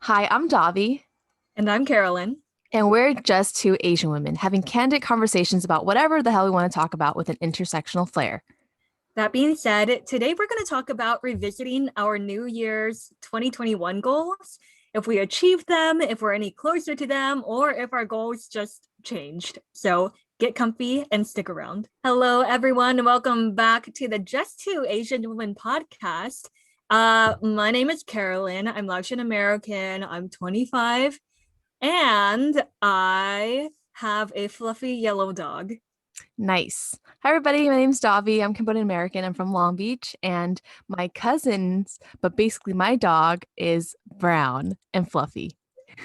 Hi, I'm Davi, And I'm Carolyn. and we're just two Asian women having candid conversations about whatever the hell we want to talk about with an intersectional flair. That being said, today we're going to talk about revisiting our New Year's 2021 goals, if we achieved them, if we're any closer to them, or if our goals just changed. So get comfy and stick around. Hello, everyone. Welcome back to the Just Two Asian Women podcast. My name is Carolyn. I'm Laotian American. I'm 25, and I have a fluffy yellow dog. Nice. Hi, everybody. My name's Davi. I'm Cambodian American. I'm from Long Beach, and my cousins, but basically my dog is brown and fluffy.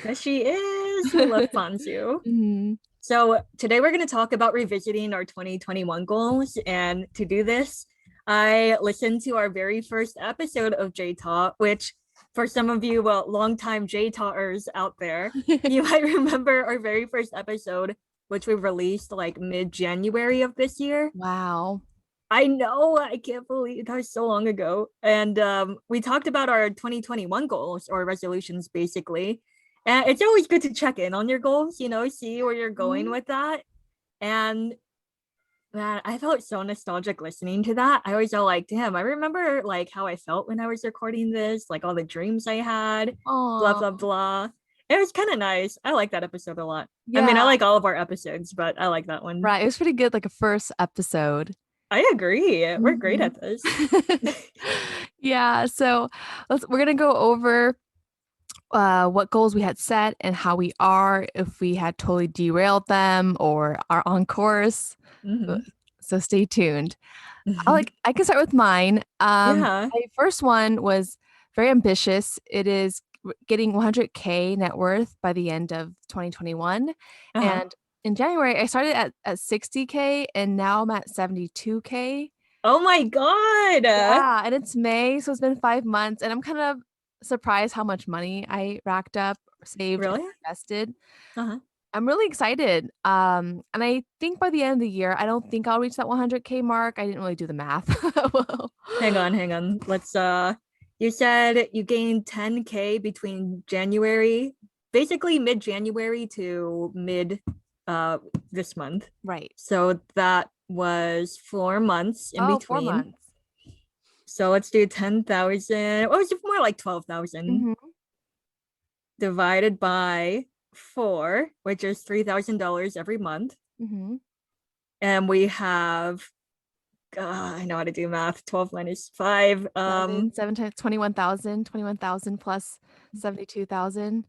Yes, she is. We love Fanzu. Mhm. So today we're going to talk about revisiting our 2021 goals. And to do this, I listened to our very first episode of JTAW, which for some of you, well, longtime JTAWers out there, you might remember our very first episode, which we released like mid-January of this year. Wow. I know, I can't believe that was so long ago. And we talked about our 2021 goals or resolutions, basically. And it's always good to check in on your goals, see where you're going Mhm. with that. And man, I felt so nostalgic listening to that. I always felt like, damn, I remember like how I felt when I was recording this, like all the dreams I had, blah, Aw. blah, blah. It was kind of nice. I like that episode a lot. I mean, I Yeah, like all of our episodes, but I like that one. right. It was pretty good, like a first episode. I agree. We're great Mhm. at this. Yeah, so we're gonna go over what goals we had set and how we are, if we had totally derailed them or are on course. Uh, Mhm. So stay tuned. I can start with mine. Yeah. My first one was very ambitious. It is getting 100K net worth by the end of 2021. Uh-huh. And in January, I started at 60K and now I'm at 72K. Oh my God. Yeah, and it's May, so it's been 5 months, and I'm kind of surprised how much money I racked up, saved, and Really? invested. Uh-huh. I'm really excited. And I think by the end of the year, I don't think I'll reach that 100K mark. I didn't really do the math. Well, Hang on. Let's you said you gained 10K between January, basically mid-January to mid uh this month. right. So that was 4 months in Oh, four between. months. So let's do 10,000. Or was it more like 12,000 Mm-hmm. divided by 4, which is $3,000 every month. Mm-hmm. And we have I know how to do math. 12 minus 5. Seven times 21,000, 21,000 plus 72,000.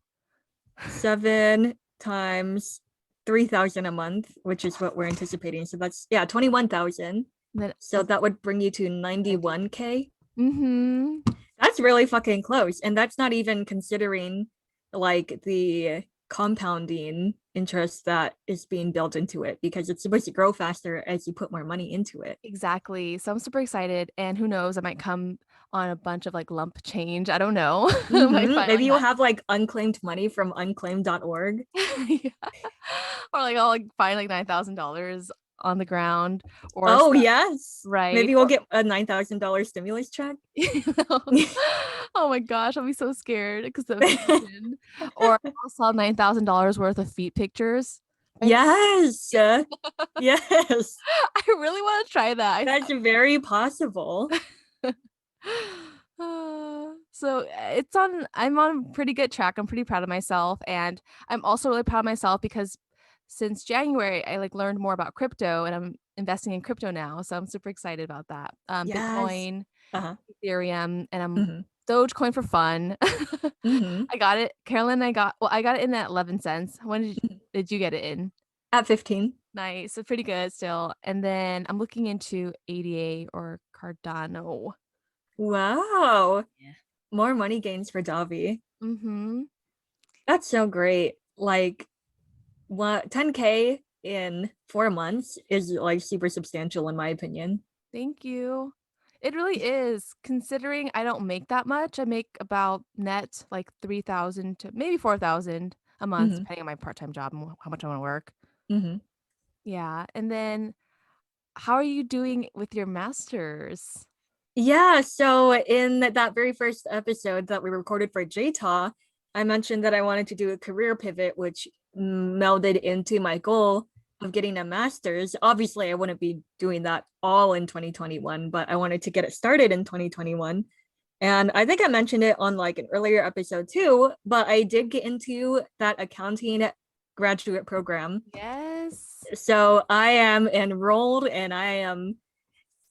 7 times 3,000 a month, which is what we're anticipating. So that's, yeah, 21,000. Then So that would bring you to 91K. mm-hmm. That's really fucking close. And that's not even considering like the compounding interest that is being built into it because it's supposed to grow faster as you put more money into it. Exactly. So I'm super excited. And who knows, I might come on a bunch of like lump change. I don't know. Might Maybe finally you'll happen. have like unclaimed money from unclaimed.org. Yeah. Or like I'll like find like $9,000 on the ground or Oh, stuff, yes. right? Maybe we'll get a $9,000 stimulus check. Oh my gosh, I'll be so scared because of inflation. Or I'll sell $9,000 worth of feet pictures. Right? Yes. Yes. I really want to try that. That's very possible. So I'm on a pretty good track. I'm pretty proud of myself. And I'm also really proud of myself because since January, I like learned more about crypto and I'm investing in crypto now. So I'm super excited about that. Yes. Bitcoin, Uh-huh. Ethereum, and I'm Hmm. Dogecoin for fun. Hmm. I got it. Carolyn, I got it in at 11 cents. When did you get it in? At 15. Nice. So pretty good still. And then I'm looking into ADA or Cardano. Wow. Yeah. More money gains for Davi. Mm-hmm. That's so great. Like what 10K in 4 months is like super substantial in my opinion. Thank you. It really is. Considering I don't make that much, I make about net like 3,000 to maybe 4,000 a month, Hmm. depending on my part-time job and how much I want to work. Hmm. Yeah. And then how are you doing with your masters? Yeah, so in that very first episode that we recorded for JTAW, I mentioned that I wanted to do a career pivot, which melded into my goal of getting a master's. Obviously, I wouldn't be doing that all in 2021, but I wanted to get it started in 2021. And I think I mentioned it on like an earlier episode too, but I did get into that accounting graduate program. Yes. So I am enrolled and I am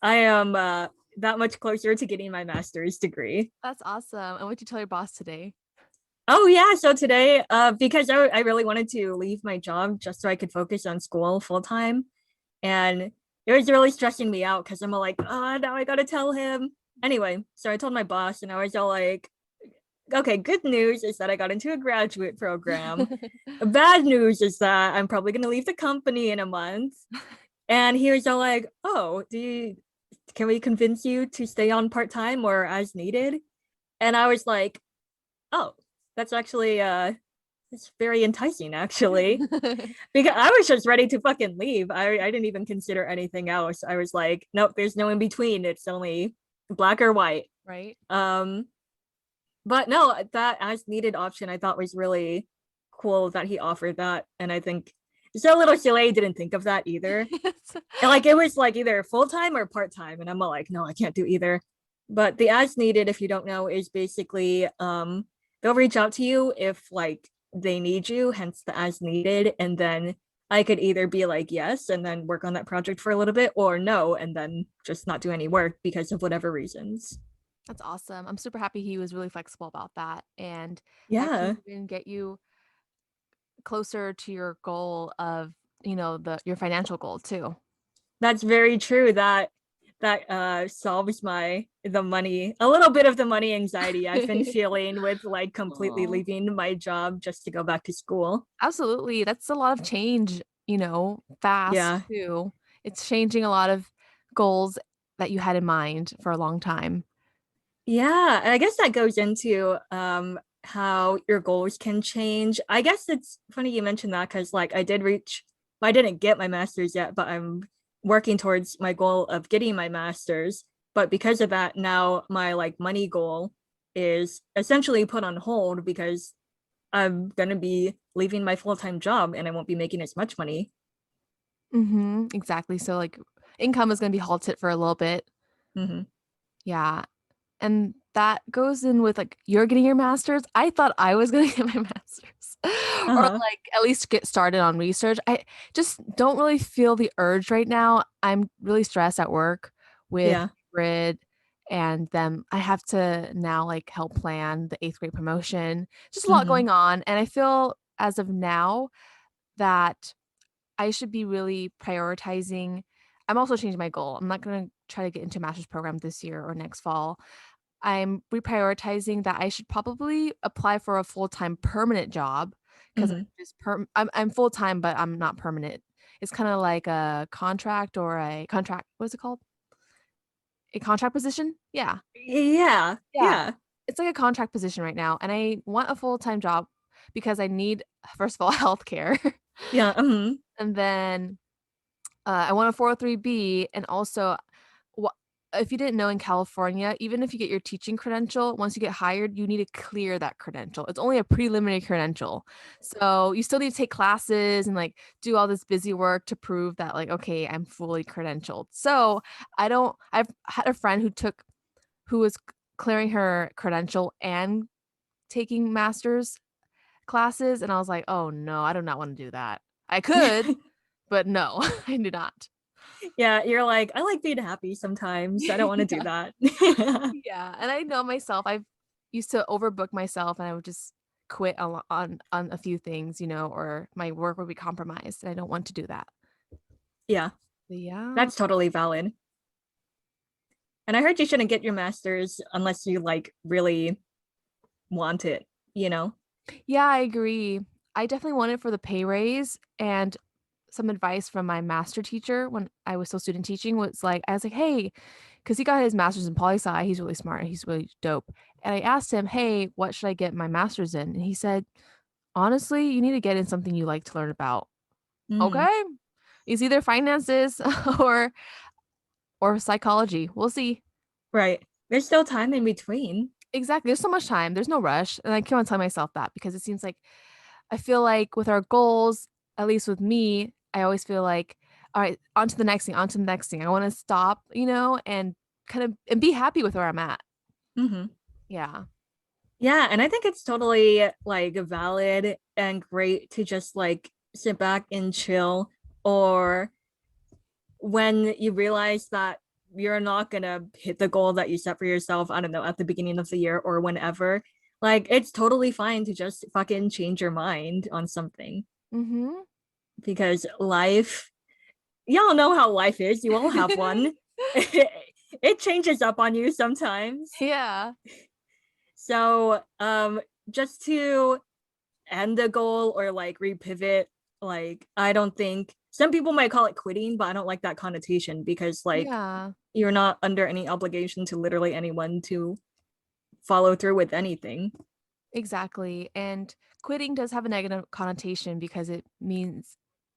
that much closer to getting my master's degree. That's awesome. And what did you tell your boss today? Oh yeah, so today, because I really wanted to leave my job just so I could focus on school full time, and it was really stressing me out because I'm all like, oh, now I gotta tell him. Anyway, so I told my boss, and I was all like, okay, good news is that I got into a graduate program. Bad news is that I'm probably gonna leave the company in a month. And he was all like, oh, can we convince you to stay on part time or as needed? And I was like, oh, that's actually it's very enticing actually. Because I was just ready to fucking leave. I didn't even consider anything else. I was like, nope, there's no in between. It's only black or white. Right? But no, that as needed option I thought was really cool that he offered that. And I think it's a little silly I didn't think of that either. And like it was like either full-time or part-time. And I'm like, no, I can't do either. But the as needed, if you don't know, is basically they'll reach out to you if like they need you, hence the as needed. And then I could either be like yes and then work on that project for a little bit, or no and then just not do any work because of whatever reasons. That's awesome. I'm super happy he was really flexible about that. And that can Yeah, even get you closer to your goal of, your financial goal too. that's very true. That solves the money, a little bit of the money anxiety I've been feeling with like completely Aw. leaving my job just to go back to school. Absolutely. That's a lot of change, fast Yeah. too. It's changing a lot of goals that you had in mind for a long time. Yeah, and I guess that goes into how your goals can change. I guess it's funny you mentioned that because like I didn't get my master's yet, but I'm working towards my goal of getting my master's. But because of that, now my like money goal is essentially put on hold because I'm gonna be leaving my full-time job and I won't be making as much money. Exactly. So like income is going to be halted for a little bit. Hmm. Yeah. And that goes in with like you're getting your master's. I thought I was gonna get my master's or Uh-huh. like at least get started on research. I just don't really feel the urge right now. I'm really stressed at work with Yeah. grid and then I have to now like help plan the eighth grade promotion. Just a lot Hmm. going on. And I feel as of now that I should be really prioritizing. I'm also changing my goal. I'm not gonna try to get into a master's program this year or next fall. I'm reprioritizing that I should probably apply for a full-time permanent job because Hmm. I'm full-time, but I'm not permanent. It's kind of like a contract or a contract. What is it called? A contract position? Yeah. Yeah. Yeah. Yeah. It's like a contract position right now. And I want a full-time job because I need, first of all, healthcare. Yeah. And then I want a 403B and also wha if you didn't know in California, even if you get your teaching credential, once you get hired, you need to clear that credential. It's only a preliminary credential. So, you still need to take classes and, like, do all this busy work to prove that, like, "Okay, I'm fully credentialed." So, I've had a friend who was c clearing her credential and taking master's classes, and I was like, "Oh, no, I do not wanna do that." I could, but no, I do not. Yeah, you're like, I like being happy sometimes. I don't want to do Yeah. that. Yeah, and I know myself, I've used to overbook myself, and I would just quit on a few things, or my work would be compromised, and I don't want to do that. Yeah, But yeah. that's totally valid. And I heard you shouldn't get your master's unless you like really want it, you know? Yeah, I agree. I definitely want it for the pay raise, and some advice from my master teacher when I was still student teaching was like I was like, "Hey," because he got his master's in poli sci, he's really smart, he's really dope, and I asked him, "Hey, what should I get my master's in?" And he said, "Honestly, you need to get in something you like to learn about." Mm, Okay. It's either finances or psychology. We'll see. right. There's still time in between. Exactly. There's so much time. There's no rush. And I keep on telling myself that because it seems like I feel like with our goals, at least with me, I always feel like, all right, on to the next thing, on to the next thing. I want to stop, and kind of and be happy with where I'm at. Hmm. Yeah. Yeah, and I think it's totally like valid and great to just like sit back and chill, or when you realize that you're not gonna hit the goal that you set for yourself, I don't know, at the beginning of the year or whenever, like it's totally fine to just fucking change your mind on something, Mm-hmm. because life, y'all know how life is. You all have one. It changes up on you sometimes. Yeah. So, just to end the goal or like repivot, like I don't think some people might call it quitting, but I don't like that connotation because like Yeah. you're not under any obligation to literally anyone to follow through with anything. Exactly. And quitting does have a negative connotation because it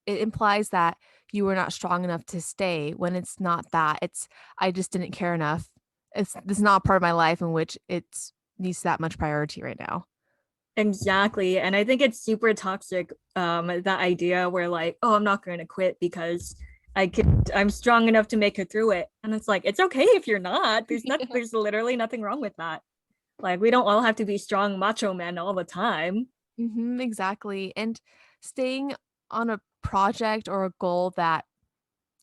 implies that you were not strong enough to stay when it's not that. It's I just didn't care enough. This is not part of my life in which it needs that much priority right now. Exactly. And I think it's super toxic, that idea where like, oh, I'm not going to quit because I'm strong enough to make it through it. And it's like, it's okay if you're not. Yeah. There's literally nothing wrong with that. Like we don't all have to be strong macho men all the time. Exactly. And staying on a project or a goal that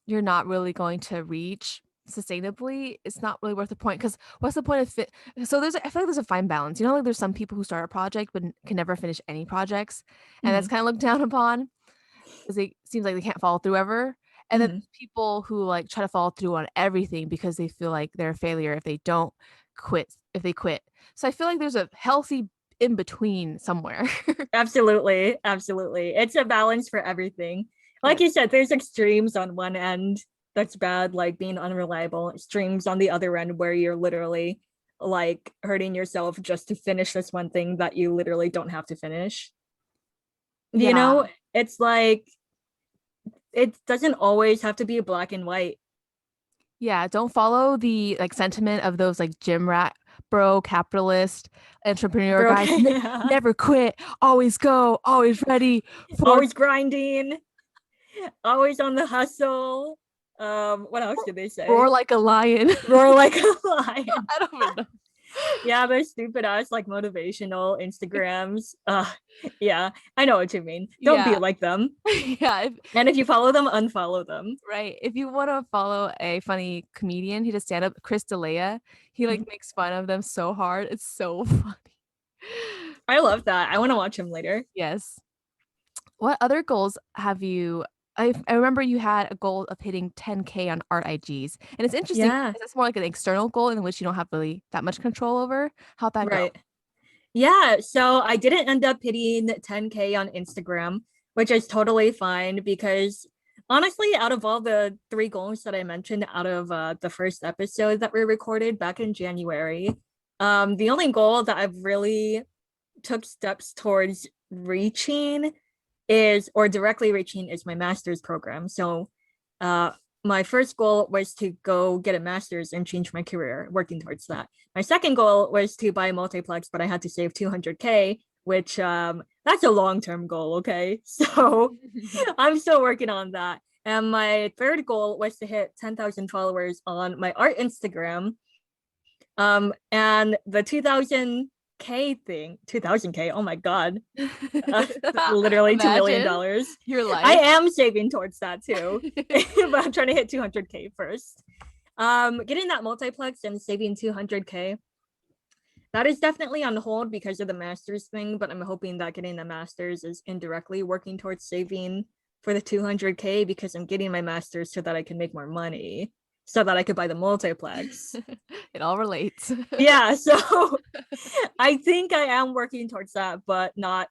you're not really going to reach sustainably, it's not really worth the point. Because what's the point of fit? So I feel like there's a fine balance. Like there's some people who start a project but can never finish any projects, and that's Mhm, kind of looked down upon because it seems like they can't follow through ever. And then mhm. there's people who like try to follow through on everything because they feel like they're a failure if they don't if they quit. So I feel like there's a healthy in between somewhere. Absolutely, absolutely. It's a balance for everything. Like Yeah. you said, there's extremes on one end that's bad, like being unreliable, extremes on the other end where you're literally like hurting yourself just to finish this one thing that you literally don't have to finish. You Yeah. know, it's like it doesn't always have to be black and white. Yeah, don't follow the, like, sentiment of those, like, gym rat bro, capitalist, entrepreneur Bro, guys. okay, yeah. Never quit, always go, always ready for Always grinding, always on the hustle. What else did they roar say? like a lion. Roar like a lion. I don't even know. Yeah, those stupid ass like motivational Instagrams. Yeah, I know what you mean. Don't be Yeah. like them. Yeah, And if you follow them, unfollow them. right. If you wanna follow a funny comedian, he does stand-up, Chris D'Elia, he, like, Mhm. makes fun of them so hard, it's so funny. I love that. I want to watch him later. Yes. What other goals have you I remember you had a goal of hitting 10K on art IGs, and it's interesting Yeah, because it's more like an external goal in which you don't have really that much control over. How'd that go? right. Yeah, so I didn't end up hitting 10K on Instagram, which is totally fine because honestly, out of all the three goals that I mentioned out of the first episode that we recorded back in January, the only goal that I've really took steps towards reaching is, or directly reaching, is my master's program. So uh my first goal was to go get a master's and change my career, working towards that. My second goal was to buy a multiplex, but I had to save 200K, which that's a long-term goal, okay? So I'm still working on that. And my third goal was to hit 10,000 followers on my art Instagram. And the 2000K thing, 2000K, oh my God, uh, literally $2 million. Imagine your I life. am saving towards that too, but I'm trying to hit 200K first. Getting that multiplex and saving 200K, that is definitely on hold because of the master's thing, but I'm hoping that getting the master's is indirectly working towards saving for the 200K because I'm getting my master's so that I can make more money, so that I could buy the multiplex. It all relates. Yeah, so I think I am working towards that, but not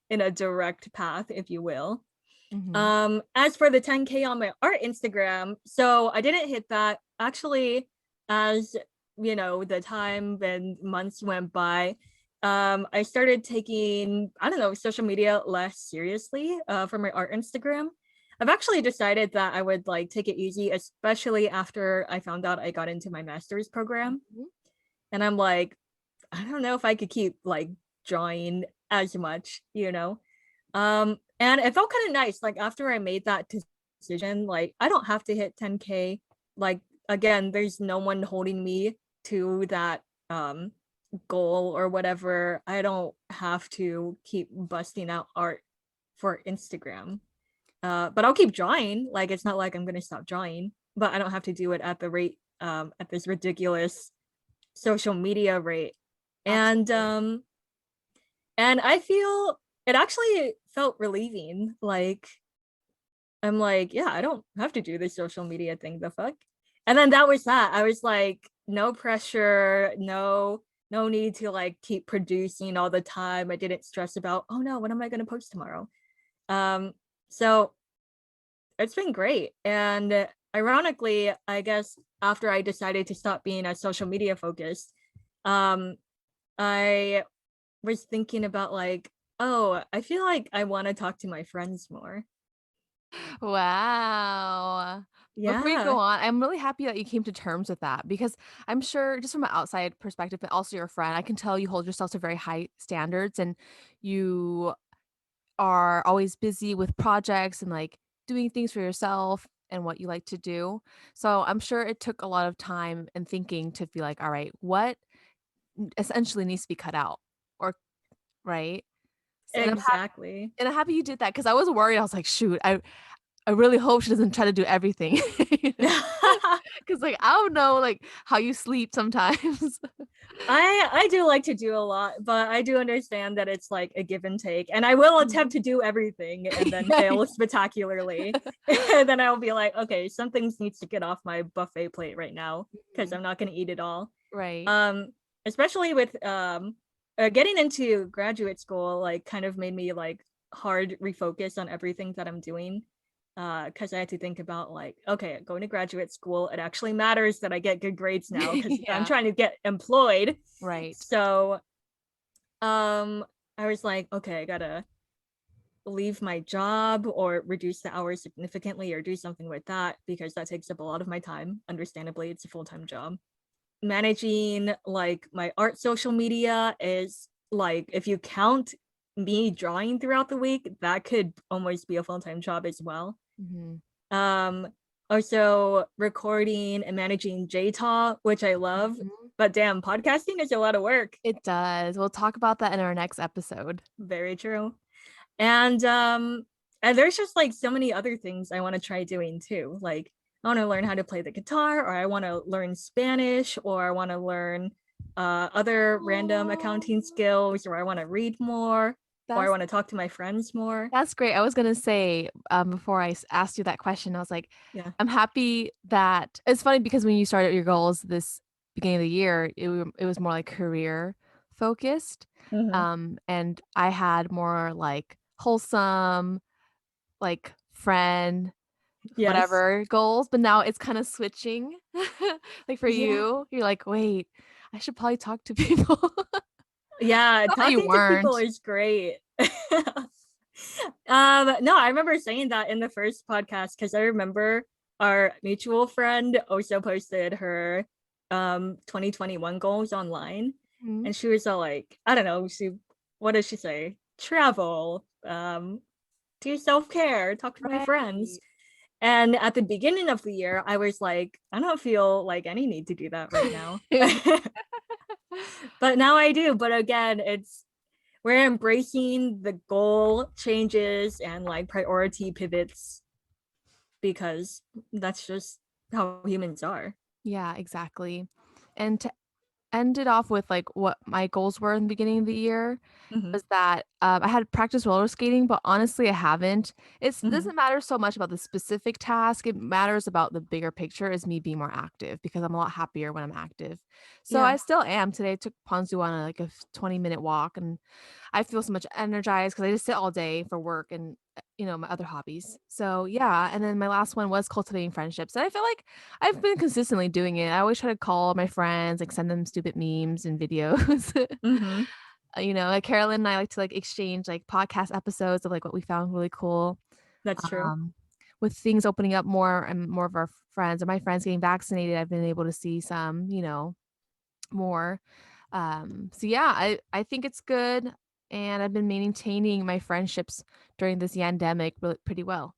in a direct path, if you will. Mhm. As for the 10K on my art Instagram, so I didn't hit that actually. As you know, the time and months went by, I started taking, I don't know, social media less seriously for my art Instagram. I've actually decided that I would like take it easy, especially after I found out I got into my master's program. Mhm. And I'm like, I don't know if I could keep like drawing as much, you know. And it felt kind of nice. Like after I made that decision, like I don't have to hit 10K. Like again, there's no one holding me to that goal or whatever. I don't have to keep busting out art for Instagram. But I'll keep drawing. Like it's not like I'm gonna stop drawing, but I don't have to do it at the rate at this ridiculous social media rate. And Absolutely. um and I feel it actually felt relieving. Like I'm like, yeah, I don't have to do this social media thing. The fuck? And then that was that. I was like, no pressure, no need to like keep producing all the time. I didn't stress about, oh no, when am I gonna post tomorrow? Um, so it's been great. And ironically, I guess after I decided to stop being as social media focused, um, I was thinking about like, oh, I feel like I want to talk to my friends more. Wow. Before you go Yeah, on, I'm really happy that you came to terms with that because I'm sure just from an outside perspective, but also your friend, I can tell you hold yourself to very high standards and you are always busy with projects and like doing things for yourself and what you like to do. So I'm sure it took a lot of time and thinking to be like, all right, what essentially needs to be cut out or right. And exactly. I'm happy you did that because I was worried. I was like, shoot, I really hope she doesn't try to do everything. You know? 'Cause, like, I don't know, like, how you sleep sometimes. I do like to do a lot, but I do understand that it's like a give and take. And I will attempt Mhm. to do everything and then Right. fail spectacularly. And then I'll be like, okay, some things needs to get off my buffet plate right now because Mhm. I'm not gonna eat it all. Right. Um, especially with getting into graduate school, like kind of made me like hard refocus on everything that I'm doing. Because I had to think about like, okay, going to graduate school, it actually matters that I get good grades now because I'm Yeah. trying to get employed. Right. So I was like, okay, I gotta leave my job or reduce the hours significantly or do something with that because that takes up a lot of my time. Understandably, it's a full-time job. Managing like my art social media is like if you count me drawing throughout the week, that could almost be a full-time job as well. Mhm. Um, also recording and managing JTAW, which I love, Mhm. but damn, podcasting is a lot of work. It does. We'll talk about that in our next episode. Very true. And and there's just like so many other things I want to try doing too. Like I want to learn how to play the guitar, or I want to learn Spanish, or I want to learn other random accounting Oh, skills, or I want to read more, or I that's want to talk to my friends more. that's great. I was gonna say, before I asked you that question, I was like, Yeah. I'm happy that it's funny because when you started your goals this beginning of the year, it was more like career focused. Hmm. And I had more like wholesome, like friend, Yes. whatever goals, but now it's kind of switching. Like for Yeah. you, you're like, wait, I should probably talk to people. Yeah. Not that you Talking to people weren't. is great. No, I remember saying that in the first podcast because I remember our mutual friend also posted her 2021 goals online Mhm. and she was all like, I don't know, she what does she say? Travel, do self-care, talk to my friends. Right. And at the beginning of the year, I was like, I don't feel like any need to do that right now. But now I do. But again, it's we're embracing the goal changes and like priority pivots because that's just how humans are. Yeah, exactly. And to end it off with, like, what my goals were in the beginning of the year Hmm. was that, I had practiced roller skating, but honestly, I haven't. It Hmm. doesn't matter so much about the specific task, it matters about the bigger picture is me being more active because I'm a lot happier when I'm active. So Yeah. I still am. Today I took Ponzu on a, like, a 20-minute walk, and I feel so much energized because I just sit all day for work and, my other hobbies. So, yeah, and then my last one was cultivating friendships, and I feel like I've been consistently doing it. I always try to call my friends, like, send them stupid memes and videos. Hmm. Like, Carolyn and I like to, like, exchange, like, podcast episodes of, like, what we found really cool. That's true. Um, with things opening up more and more of our friends or my friends getting vaccinated, I've been able to see some, more. So yeah, I think it's good, and I've been maintaining my friendships during this pandemic pretty well.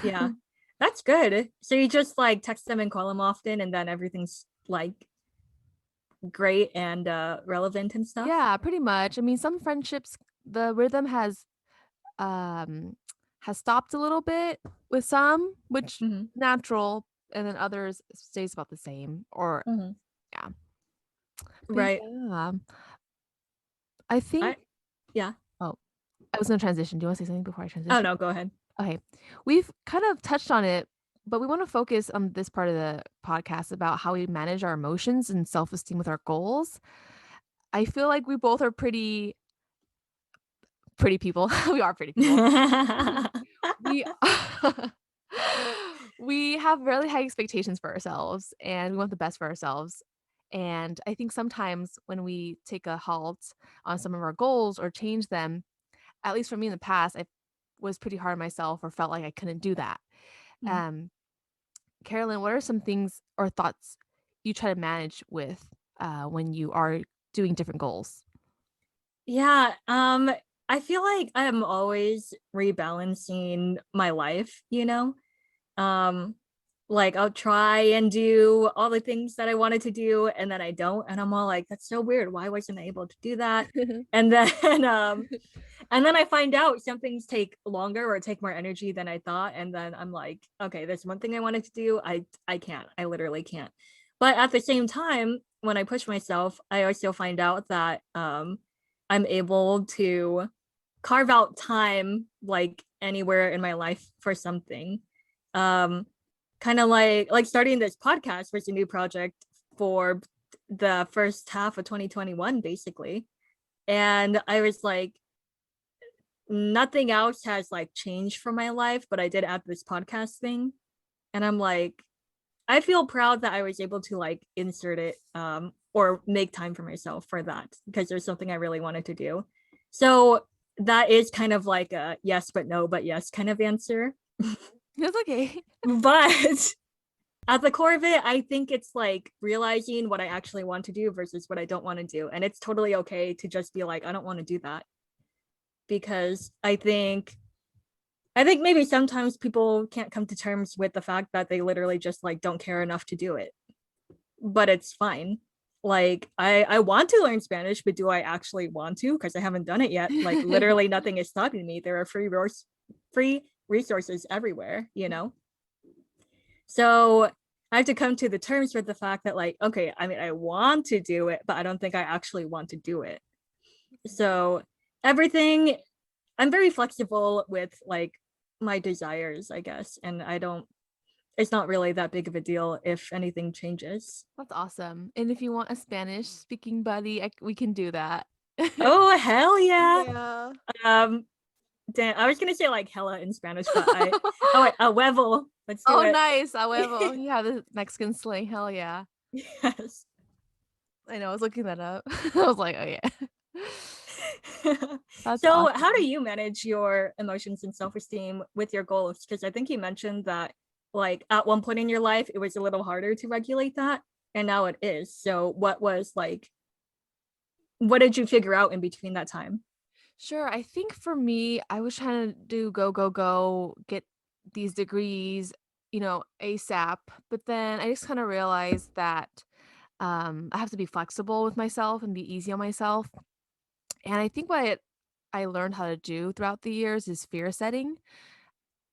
Yeah. That's good. So you just like text them and call them often and then everything's like great and relevant and stuff? Yeah, pretty much. I mean, some friendships, the rhythm um has stopped a little bit with some, which Mhm. natural, and then others stays about the same. Or Mhm. yeah, but Right. yeah, I I think. yeah. Oh, I was gonna transition. Do you want to say something before I Oh transition? no, go ahead. Okay. We've kind of touched on it, but we want to focus on this part of the podcast about how we manage our emotions and self-esteem with our goals. I feel like we both are pretty people. We are pretty people. We we have really high expectations for ourselves, and we want the best for ourselves. And I think sometimes when we take a halt on some of our goals or change them, at least for me in the past, I was pretty hard on myself or felt like I couldn't do that. Mm. Um, Carolyn, what are some things or thoughts you try to manage with when you are doing different goals? Yeah, I feel like I'm always rebalancing my life, you know? Um, like I'll try and do all the things that I wanted to do and then I don't and I'm all like that's so weird. Why wasn't I able to do that? And then and then I find out some things take longer or take more energy than I thought and then I'm like, okay, there's one thing I wanted to do. I can't. I literally can't. But at the same time, when I push myself, I also find out that I'm able to carve out time like anywhere in my life for something. Um kind of like starting this podcast was a new project for the first half of 2021 basically. And I was like nothing else has like changed for my life, but I did add this podcast thing and I'm like I feel proud that I was able to like insert it or make time for myself for that because there's something I really wanted to do. So that is kind of like a yes but no but yes kind of answer. It's okay. But at the core of it, I think it's like realizing what I actually want to do versus what I don't want to do. And it's totally okay to just be like, I don't want to do that. Because I think maybe sometimes people can't come to terms with the fact that they literally just like don't care enough to do it. But it's fine. Like I want to learn Spanish, but do I actually want to? Because I haven't done it yet. Like literally nothing is stopping me. There are free resources everywhere, you know? So I have to come to the terms with the fact that like, okay, I mean I want to do it, but I don't think I actually want to do it. So everything I'm very flexible with like my desires, I guess. And I don't it's not really that big of a deal if anything changes. That's awesome. And if you want a Spanish speaking buddy, we can do that. Oh hell yeah. Yeah. Um damn, I was gonna say like hella in Spanish, but I oh wait, a huevo. Let's do Oh, it. nice. A huevo. Yeah, the Mexican slang. Hell yeah. Yes. I know. I was looking that up. I was like, oh yeah. That's So how do awesome. you manage your emotions and self-esteem with your goals? Because I think you mentioned that like at one point in your life it was a little harder to regulate that and now it is. So what did you figure out in between that time? Sure. I think for me, I was trying to do go, go, go, get these degrees, ASAP. But then I just kind of realized that I have to be flexible with myself and be easy on myself. And I think I learned how to do throughout the years is fear setting.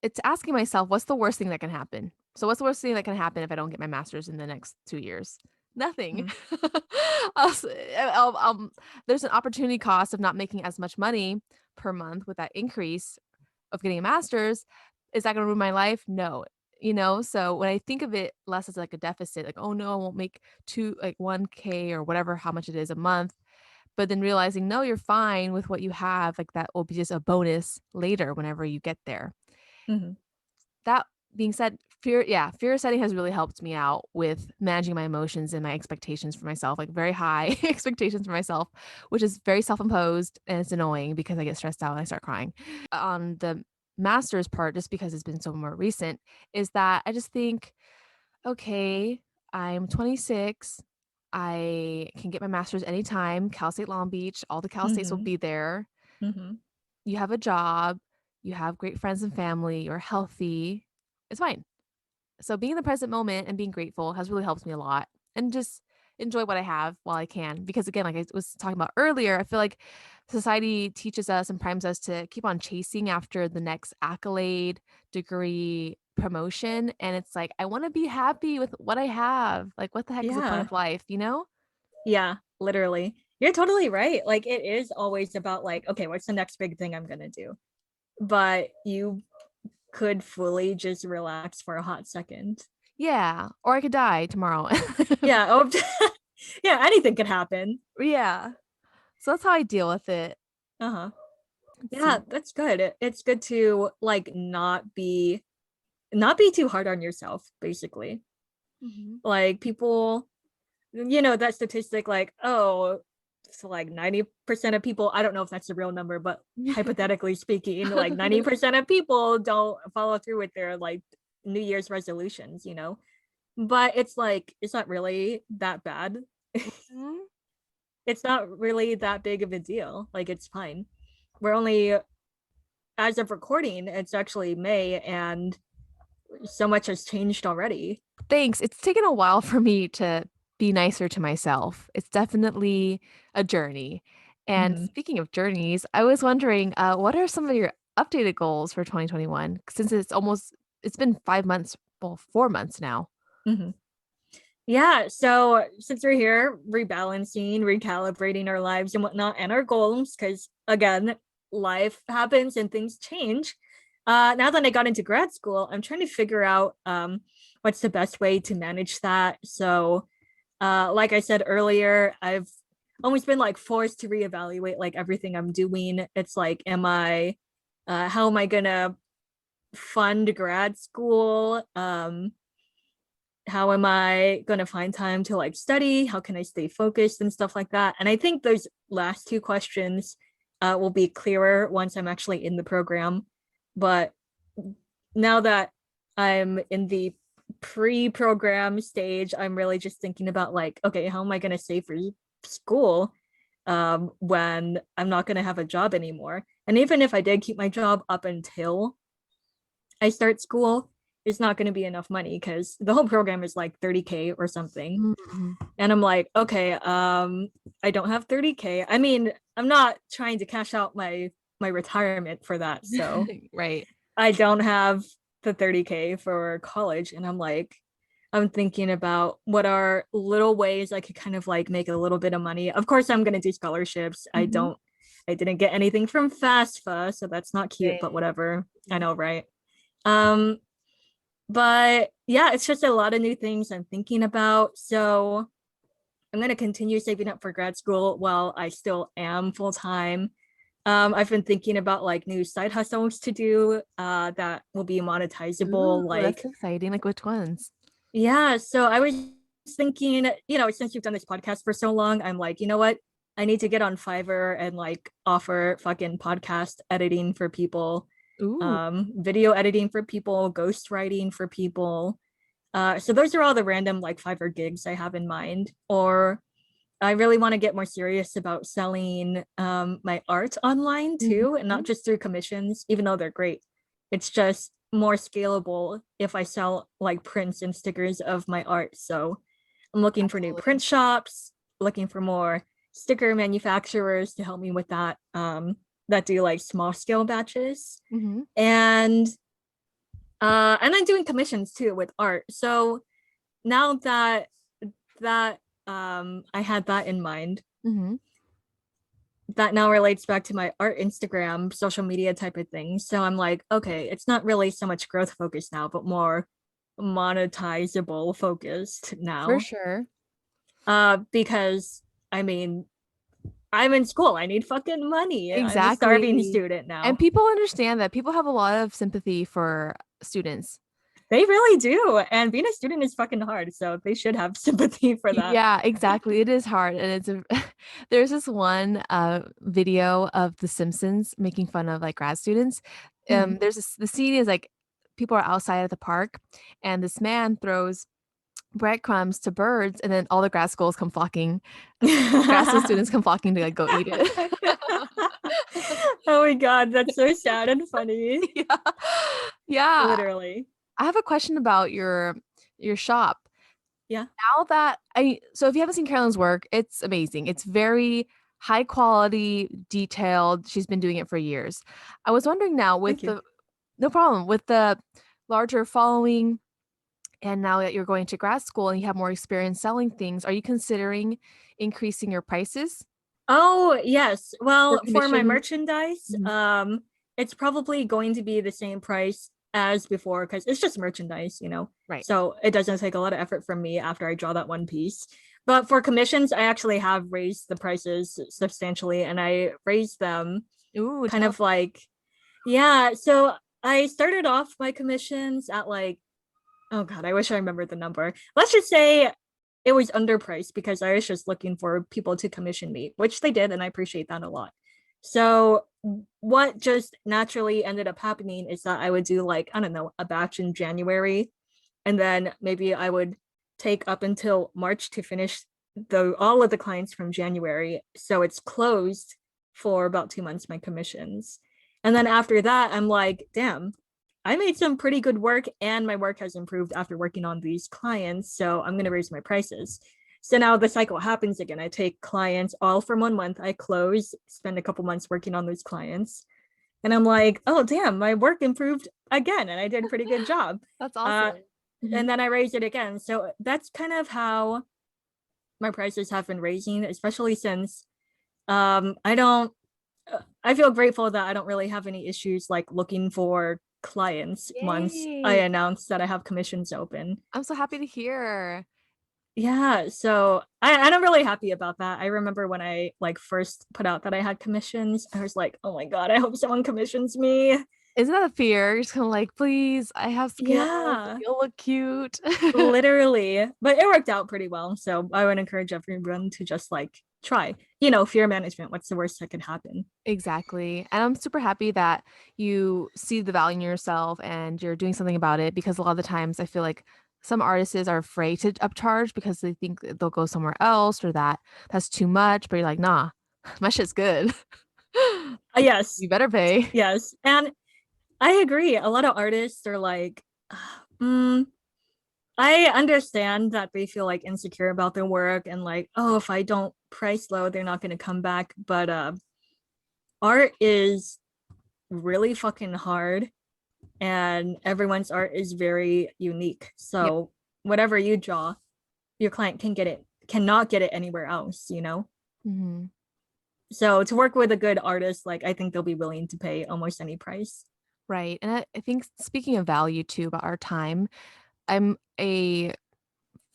It's asking myself, what's the worst thing that can happen? So, what's the worst thing that can happen if I don't get my master's in the next 2 years? Nothing. Mhm. I'll s- there's an opportunity cost of not making as much money per month with that increase of getting a master's. Is that going to ruin my life? No. So when I think of it less as like a deficit, like, oh no, I won't make 1K or whatever, how much it is a month, but then realizing, no, you're fine with what you have. Like that will be just a bonus later whenever you get there. Mhm. That being said, fear setting has really helped me out with managing my emotions and my expectations for myself, like very high expectations for myself, which is very self-imposed and it's annoying because I get stressed out and I start crying. On the master's part, just because it's been so more recent, is that I just think, okay, I'm 26. I can get my master's anytime. Cal State Long Beach, all the Cal States will Mhm. be there. Mhm. You have a job, you have great friends and family, you're healthy. It's fine. So being in the present moment and being grateful has really helped me a lot and just enjoy what I have while I can. Because again, like I was talking about earlier, I feel like society teaches us and primes us to keep on chasing after the next accolade, degree, promotion. And it's like, I want to be happy with what I have. Like, what the heck is the point Yeah. of life, you know? Yeah, literally. You're totally right. Like it is always about like, okay, what's the next big thing I'm gonna do? But you could fully just relax for a hot second. Yeah. Or I could die tomorrow. Yeah. Oh, yeah. Anything could happen. Yeah. So that's how I deal with it. Uh huh. Let's Yeah, see. that's good. It's good to like not be too hard on yourself. Basically, Mhm. like people, that statistic, like so like 90% of people. I don't know if that's the real number, but hypothetically speaking, like 90% of people don't follow through with their like New Year's resolutions. But it's like it's not really that bad. Mhm. It's not really that big of a deal. Like it's fine. We're only as of recording, it's actually May and so much has changed already. Thanks. It's taken a while for me to be nicer to myself. It's definitely a journey. And Mhm, speaking of journeys, I was wondering, what are some of your updated goals for 2021? Since it's been 5 months, well, 4 months now. mhm. Yeah, so since we're here rebalancing, recalibrating our lives and whatnot and our goals, because again, life happens and things change. Now that I got into grad school, I'm trying to figure out what's the best way to manage that. So like I said earlier, I've always been like forced to reevaluate like everything I'm doing. It's like, how am I gonna fund grad school? How am I gonna find time to like study? How can I stay focused and stuff like that? And I think those last two questions will be clearer once I'm actually in the program. But now that I'm in the pre-program stage, I'm really just thinking about like, okay, how am I going to save for school when I'm not going to have a job anymore? And even if I did keep my job up until I start school, it's not going to be enough money because the whole program is like 30K or something. Mhm. And I'm like, okay, I don't have 30K. I mean, I'm not trying to cash out my retirement for that. So Right. I don't have the 30K for college. And I'm thinking about what are little ways I could kind of like make a little bit of money. Of course, I'm going to do scholarships. Mhm. I didn't get anything from FAFSA, so that's not cute, but Dang. whatever. I Mhm. know, right? Um, but yeah, it's just a lot of new things I'm thinking about. So I'm going to continue saving up for grad school while I still am full time. I've been thinking about like new side hustles to do that will be Ooh, monetizable. that's Like, exciting. Like which ones? yeah, so I was thinking, since you've done this podcast for so long, I'm like, you know what? I need to get on Fiverr and like offer fucking podcast editing for people, Ooh. video editing for people, ghostwriting for people. So those are all the random like Fiverr gigs I have in mind. Or I really want to get more serious about selling my art online too, and not Mhm. just through commissions, even though they're great. It's just more scalable if I sell like prints and stickers of my art. So I'm looking for new Absolutely. print shops, looking for more sticker manufacturers to help me with that, that do like small scale batches. Mhm. And and then doing commissions too with art. So now that I had that in mind, Mhm. that now relates back to my art Instagram, social media type of thing. So I'm like, okay, it's not really so much growth focused now, but more monetizable focused For now. sure. Because I mean, I'm in school. I need fucking money. I'm a starving Exactly. student And now. people understand that. People have a lot of sympathy for students. They really do. And being a student is fucking hard. So they should have sympathy for that. Yeah, exactly. It is hard, and it's a there's this one, video of The Simpsons making fun of, like, grad students. Mhm. There's this the scene is, like, people are outside of the park, and this man throws breadcrumbs to birds, and then all the grad schools come flocking, grad school students come flocking to like go eat it. Oh my God, that's so sad and funny. Yeah. Yeah. Literally. I have a question about your shop. Yeah. Now that so if you haven't seen Carolyn's work, it's amazing. It's very high quality, detailed. She's been doing it for years. I was wondering now with Thank you. the no problem with the larger following, and now that you're going to grad school and you have more experience selling things, are you considering increasing your prices Oh, yes. or Well, for my commission? merchandise, Mhm. it's probably going to be the same price as before because it's just merchandise, you know. Right. So it doesn't take a lot of effort from me after I draw that one piece. But for commissions, I actually have raised the prices substantially and I raised them Ooh, kind tell. of like, yeah. So I started off my commissions at like, oh God, I wish I remembered the number. Let's just say it was underpriced because I was just looking for people to commission me, which they did, and I appreciate that a lot. So what just naturally ended up happening is that I would do like, I don't know, a batch in January, and then maybe I would take up until March to finish the all of the clients from January. So it's closed for about 2 months, my commissions. And then after that, I'm like, damn, I made some pretty good work and my work has improved after working on these clients. So I'm going to raise my prices. So now the cycle happens again. I take clients all from 1 month, I close, spend a couple months working on those clients. And I'm like, oh, damn, my work improved again. And I did a pretty good job. That's Uh, awesome. Mhm. and then I raised it again. So that's kind of how my prices have been raising, especially since I don't I feel grateful that I don't really have any issues like looking for clients once I Yay. announce that I have commissions open. I'm so happy to hear. Yeah, so I'm really happy about that. I remember when I like first put out that I had commissions, I was like, oh my God, I hope someone commissions me. Isn't that a fear? You're just kind of like, please, I have skills. Yeah, You'll look cute. literally. But it worked out pretty well. So I would encourage everyone to just like try. You know, fear management. What's the worst that could happen? Exactly. And I'm super happy that you see the value in yourself and you're doing something about it, because a lot of the times I feel like some artists are afraid to upcharge because they think that they'll go somewhere else or that that's too much. But you're like, nah, my shit's good. Yes, You better pay. yes. And I agree. A lot of artists are like, mm, I understand that they feel like insecure about their work and like, oh, if I don't price low, they're not going to come back. But art is really fucking hard and everyone's art is very unique. Yep. So whatever you draw, your client cannot get it anywhere else, you know? Hmm. So to work with a good artist, like I think they'll be willing to pay almost any price. Right. And I think speaking of value too, about our time, I'm a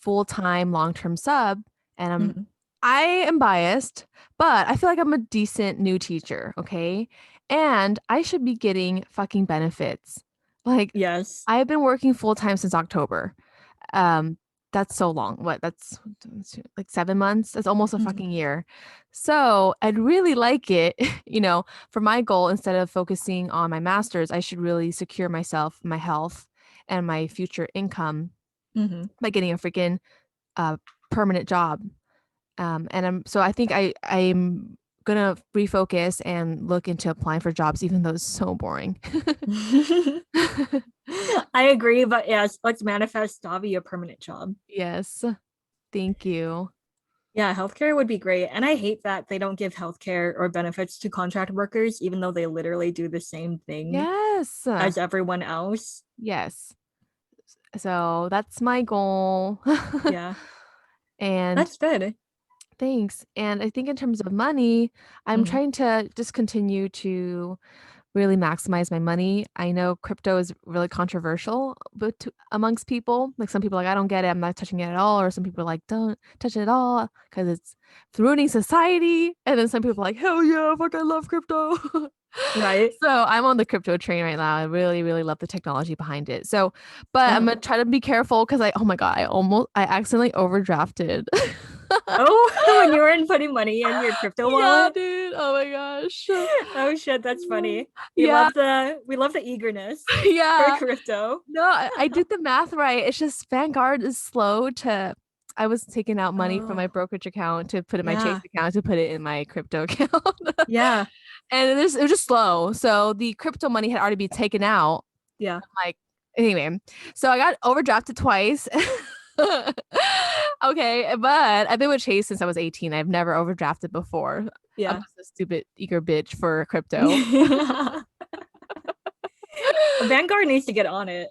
full-time long-term sub, and Mhm. I am biased, but I feel like I'm a decent new teacher, okay? And I should be getting fucking benefits. Like, Yes. I've been working full-time since October. Um, that's so long. What? That's like 7 months. That's almost a Mhm. fucking year. So, I'd really like it, for my goal, instead of focusing on my master's, I should really secure myself, my health, and my future income Mhm. by getting a freaking permanent job. And I think I'm gonna refocus and look into applying for jobs, even though it's so boring. I agree, but yes, let's manifest Davi a permanent job. Yes, thank you. Yeah, healthcare would be great. And I hate that they don't give healthcare or benefits to contract workers, even though they literally do the same thing Yes, as everyone else. yes. So that's my goal. Yeah, And that's good. thanks. And I think in terms of money, I'm Mhm. trying to just continue to really maximize my money. I know crypto is really controversial, but amongst people, like some people are like, I don't get it, I'm not touching it at all, or some people are like, don't touch it at all because it's ruining society. And then some people are like, hell yeah, fuck, I love crypto. Right. So I'm on the crypto train right now. I really, really love the technology behind it. But I'm Uh-huh. gonna try to be careful because oh my God, I accidentally overdrafted. Oh, when you were putting money in your crypto Yeah, wallet? dude. Oh my gosh. Oh shit, that's funny. Yeah, We love the eagerness for yeah. crypto. No, I did the math right. It's just Vanguard is slow to I was taking out money from my Oh, brokerage account to put in my Chase yeah. account to put it in my crypto account. Yeah. And it was just slow. So the crypto money had already been taken out. Yeah. Like, anyway, so I got overdrafted twice. Okay, but I've been with Chase since I was 18. I've never overdrafted before. I'm Yeah. just a stupid eager bitch for crypto. Vanguard needs to get on it.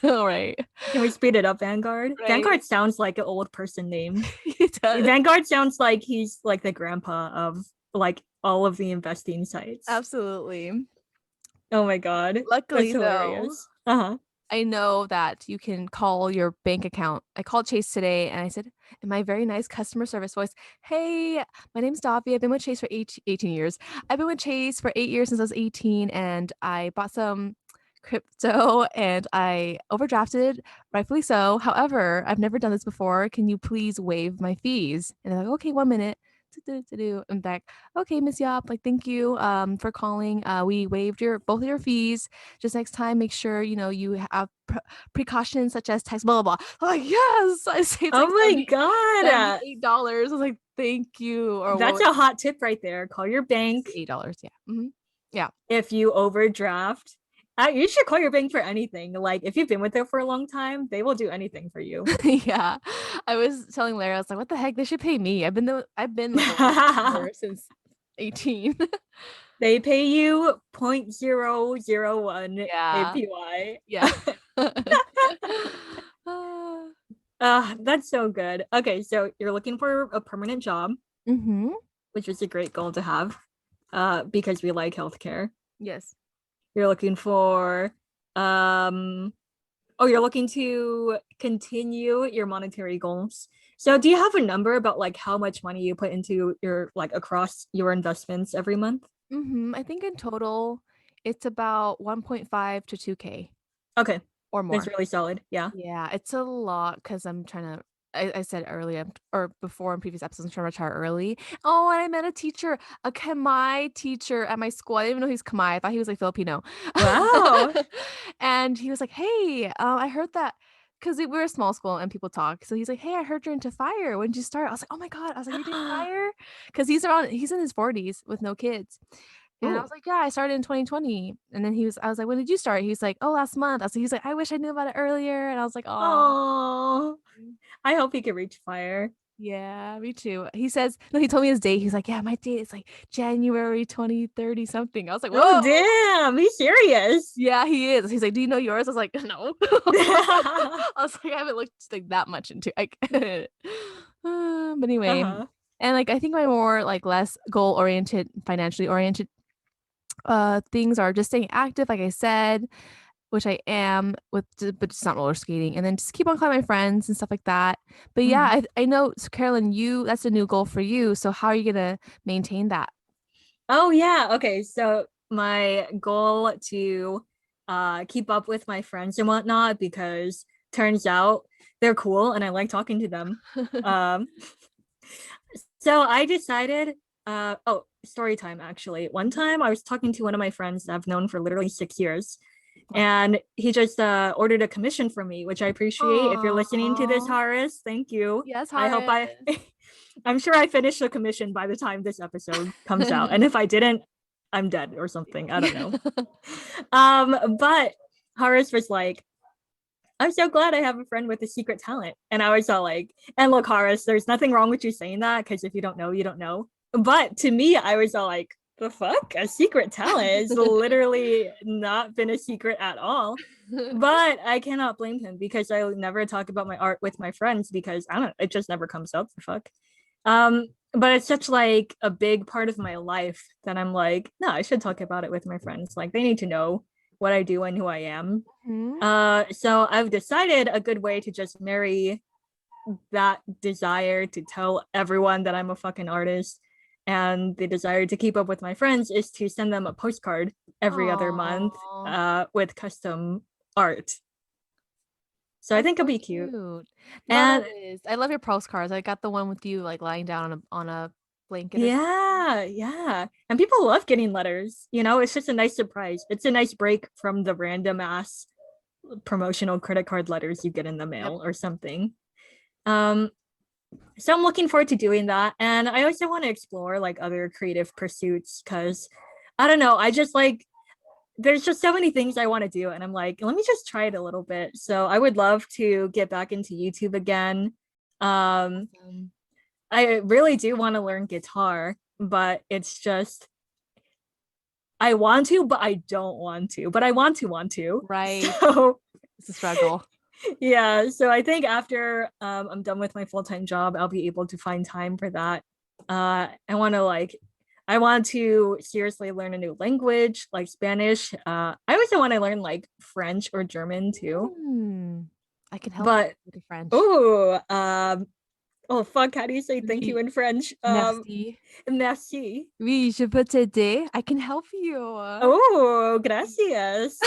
All right. Can we speed it up, Vanguard? Right. Vanguard sounds like an old person name. It does. Vanguard sounds like he's like the grandpa of like all of the investing sites. Absolutely. Oh my god. That's Luckily, though, hilarious. Uh-huh. I know that you can call your bank account. I called Chase today and I said, in my very nice customer service voice, hey, my name's Davy. I've been with Chase for 18 years. I've been with Chase for 8 years since I was 18, and I bought some crypto and I overdrafted, rightfully so. However, I've never done this before. Can you please waive my fees? And they're like, okay, 1 minute. I'm back. Okay, Miss Yap, like thank you for calling. We waived your both of your fees. Just next time, make sure you have precautions such as text blah blah blah. I'm like, yes, I saved Oh like my god. $78. I was like, thank you. Or what That's was a hot tip right there. Call your bank $8? Yeah. Yeah. if you overdraft. You should call your bank for anything. Like if you've been with them for a long time, they will do anything for you. Yeah. I was telling Larry, I was like, what the heck? They should pay me. I've been like a late member since 18. They pay you 0.001 Yeah. APY. Yeah. Uh, That's so good. Okay, so you're looking for a permanent job, mm-hmm. which is a great goal to have, because we like healthcare. Yes. You're looking for, um, oh, you're looking to continue your monetary goals. So, do you have a number about like how much money you put into your like across your investments every month? I think in total, it's about 1.5 to 2K Okay, or that's more. really solid. Yeah. Yeah, it's a lot because I'm trying to. I said earlier or before in previous episodes, I'm trying to retire early. Oh, and I met a teacher, a Khmer teacher at my school. I didn't even know he was Khmer. I thought he was like Filipino. Wow. And he was like, "Hey, I heard that." Because we were a small school and people talk. So he's like, "Hey, I heard you're into fire. When did you start?" I was like, "Oh my God." I was like, "You're doing fire?" Because he's in his 40s with no kids. And I Ooh. was like, "Yeah, I started in 2020." And then I was like, "When did you start?" He's like, "Oh, last month." He's like, "I wish I knew about it earlier." And I was like, "Oh, Oh, I hope he can reach fire. yeah, me too." He says, no, he told me his date. He's like, "Yeah, my date is like January 2030 something." I was like, Oh, "Whoa." damn. He's serious. Yeah, he is. He's like, "Do you know yours?" I was like, "No." I was like, "I haven't looked like that much into like but anyway, Uh-huh. and like I think my more like less goal oriented, financially oriented things are just staying active, like I said, which I am but just not roller skating, and then just keep on calling my friends and stuff like that. But yeah, Mhm. I know, so Carolyn, that's a new goal for you. So how are you gonna maintain that? Oh yeah. Okay. So my goal to keep up with my friends and whatnot because turns out they're cool and I like talking to them. Um so I decided oh, story time actually. One time I was talking to one of my friends that I've known for literally 6 years Wow. and he just ordered a commission from me, which I appreciate. If you're listening to this, Aw. Horace, thank you. Yes, I hope Horace. I'm sure I finished the commission by the time this episode comes out. And if I didn't, I'm dead or something. I don't know. But Horace was like, I'm so glad I have a friend with a secret talent. And I was all like, and look, Horace, there's nothing wrong with you saying that because if you don't know, you don't know. But to me, I was all like, the fuck? A secret talent is literally not been a secret at all. But I cannot blame him because I never talk about my art with my friends because I don't, it just never comes up. The fuck. But it's such like a big part of my life that I'm like, no, I should talk about it with my friends. Like they need to know what I do and who I am. Mhm. So I've decided a good way to just marry that desire to tell everyone that I'm a fucking artist and the desire to keep up with my friends is to send them a postcard every other month Aw. with custom art. So I That's think it'll so be cute. cute. No, that And is. I love your postcards. I got the one with you like lying down on a blanket or something. yeah. And people love getting letters. It's just a nice surprise. It's a nice break from the random ass promotional credit card letters you get in the Yep. mail or something. Um, so I'm looking forward to doing that. And I also want to explore like other creative pursuits because I don't know, I just like there's just so many things I want to do. And I'm like, let me just try it a little bit. So I would love to get back into YouTube again. Um, Awesome. I really do want to learn guitar, but it's just I want to, but I don't want to. But I want to. Right. So It's a struggle. yeah. So I think after I'm done with my full-time job, I'll be able to find time for that. I want to seriously learn a new language like Spanish. I also want to learn like French or German too. Hmm. I can help you But with the French. oh, oh fuck, how do you say thank you Oui. in French? Merci. Merci. Oui, je peux t'aider. I can help you. Oh, gracias.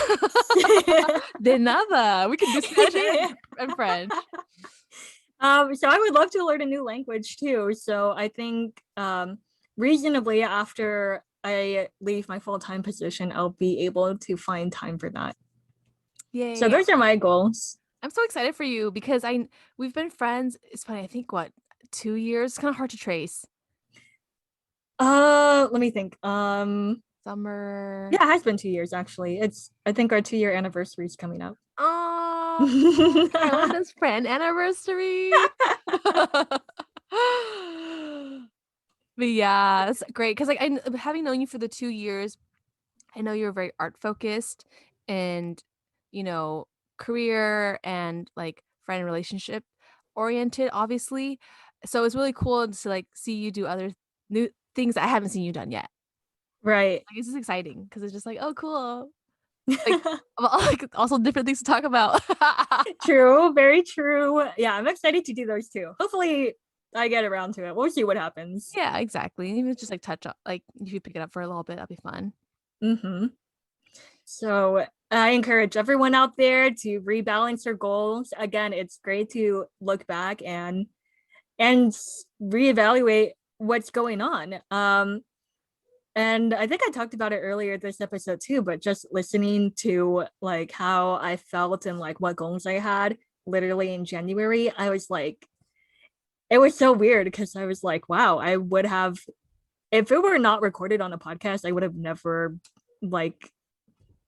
De nada. We can do Spanish and French. So I would love to learn a new language too. So I think reasonably after I leave my full-time position, I'll be able to find time for that. So Yay. those are my goals. I'm so excited for you because we've been friends. It's funny, I think what, 2 years? It's kind of hard to trace. Let me think. Summer. Yeah, it has been 2 years actually. I think our 2-year anniversary is coming up. Oh, Carolyn's friend anniversary. But yeah, it's great because like having known you for the 2 years, I know you're very art focused and you know career and like friend relationship oriented, obviously. So it's really cool to like see you do other new things that I haven't seen you done yet. Right. Like it's just exciting because it's just like, oh, cool. Like, like also different things to talk about. True, very true. Yeah, I'm excited to do those too. Hopefully I get around to it. We'll see what happens. Yeah, exactly. Even just like touch up, like if you pick it up for a little bit, that'll be fun. Mm-hmm. So I encourage everyone out there to rebalance their goals. Again, it's great to look back and reevaluate what's going on. And I think I talked about it earlier this episode too, but just listening to like how I felt and like what goals I had literally in January, I was like, it was so weird because I was like, wow, I would have, if it were not recorded on a podcast, I would have never like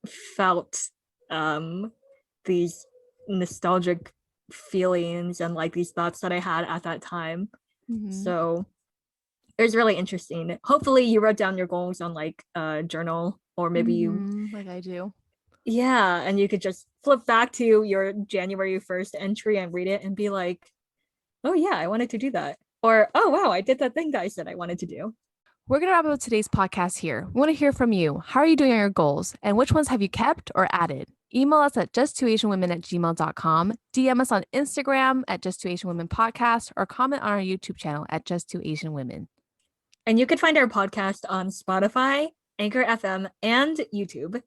felt these nostalgic feelings and like these thoughts that I had at that time. Mhm. So it was really interesting. Hopefully you wrote down your goals on like a journal or maybe you Mhm, like I do. yeah, and you could just flip back to your January 1st entry and read it and be like, "Oh yeah, I wanted to do that." Or, "Oh wow, I did that thing that I said I wanted to do." We're going to wrap up today's podcast here. We want to hear from you. How are you doing on your goals? And which ones have you kept or added? Email us at just2asianwomen@gmail.com. DM us on Instagram at just2asianwomen podcast or comment on our YouTube channel at just2asianwomen. And you could find our podcast on Spotify, Anchor FM, and YouTube.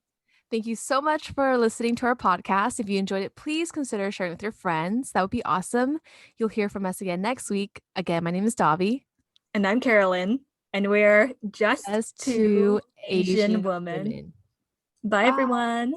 Thank you so much for listening to our podcast. If you enjoyed it, please consider sharing with your friends. That would be awesome. You'll hear from us again next week. Again, my name is Davy. And I'm Carolyn, and we're just As two two Asian Asian women. women. Bye Bye. everyone.